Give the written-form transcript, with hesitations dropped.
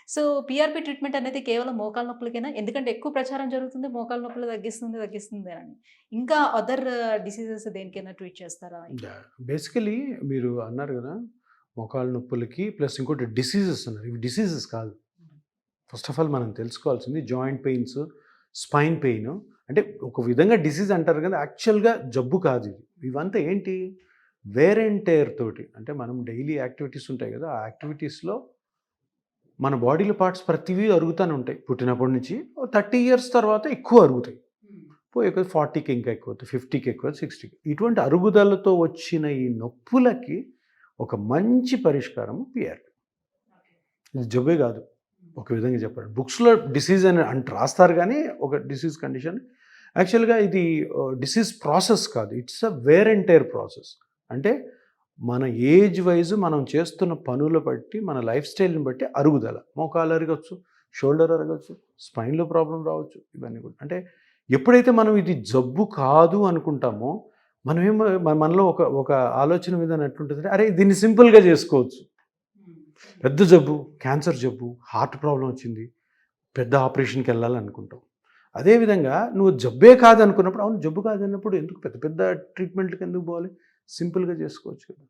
So, PRP treatment అనేది కేవలం మోకాళ్ళ నొప్పులకేనా? ఎందుకంటే ఎక్కువ ప్రచారం జరుగుతుంది మోకాళ్ళ నొప్పులు తగ్గిస్తుంది, తగ్గిస్తుంది అని. ఇంకా అదర్ డిసీజెస్ దేనికైనా ట్రీట్ చేస్తారా? బేసికలీ మీరు అన్నారు గదా! మోకాళ్ళ నొప్పులకి ప్లస్ ఇంకోటి డిసీజెస్ అన్నారు. ఇవి డిసీజెస్ కాదు. ఫస్ట్ ఆఫ్ ఆల్ మనం తెలుసుకోవాల్సింది జాయింట్ పెయిన్స్, స్పైన్ పెయిన్ అంటే ఒక విధంగా డిసీజ్ అంటారు కదా! యాక్చువల్‌గా జబ్బు కాదు ఇది. ఇవంతా ఏంటి? వేర్ అండ్ టేర్ తోటి అంటే మనం డైలీ యాక్టివిటీస్ ఉంటాయి కదా! ఆ యాక్టివిటీస్‌లో మన బాడీలో పార్ట్స్ ప్రతివి అరుగుతానే ఉంటాయి. పుట్టినప్పటి నుంచి 30 ఇయర్స్ తర్వాత ఎక్కువ అరుగుతాయి. పోయే కొద్దీ 40కి ఇంకా ఎక్కువవుతాయి, 50కి ఎక్కువ, 60కి. ఇటువంటి అరుగుదలతో వచ్చిన ఈ నొప్పులకి ఒక మంచి పరిష్కారం పీఆర్‌పీ. ఇది జబ్బే కాదు. ఒక విధంగా చెప్పాలి. బుక్స్‌లో డిసీజ్ అని రాస్తారు గానీ, ఒక డిసీజ్ కండిషన్. యాక్చువల్‌గా ఇది డిసీజ్ ప్రాసెస్ కాదు. It's a wear and tear process. అంటే మన ఏజ్ వైస్ మనం చేస్తున్న పనుల బట్టి, మన లైఫ్ స్టైల్‌ని బట్టి అరుగుదల. మోకాలు అరగొచ్చు, షోల్డర్ అరగొచ్చు, స్పైన్‌లో ప్రాబ్లమ్ రావచ్చు. ఇవన్నీ కూడా. అంటే ఎప్పుడైతే మనం ఇది జబ్బు కాదు అనుకుంటామో, మనమేమో మనలో ఒక ఒక ఆలోచన విధానం ఎట్లుంటదంటే, అరే! దీన్ని సింపుల్‌గా చేసుకోవచ్చు. పెద్ద జబ్బు, క్యాన్సర్ జబ్బు, హార్ట్ ప్రాబ్లమ్ వచ్చింది, పెద్ద ఆపరేషన్‌కి వెళ్ళాలనుకుంటాం. అదేవిధంగా నువ్వు జబ్బే కాదనుకున్నప్పుడు, అవును జబ్బు కాదన్నప్పుడు ఎందుకు పెద్ద పెద్ద ట్రీట్మెంట్‌లకి ఎందుకు పోవాలి? సింపుల్‌గా చేసుకోవచ్చు కదా!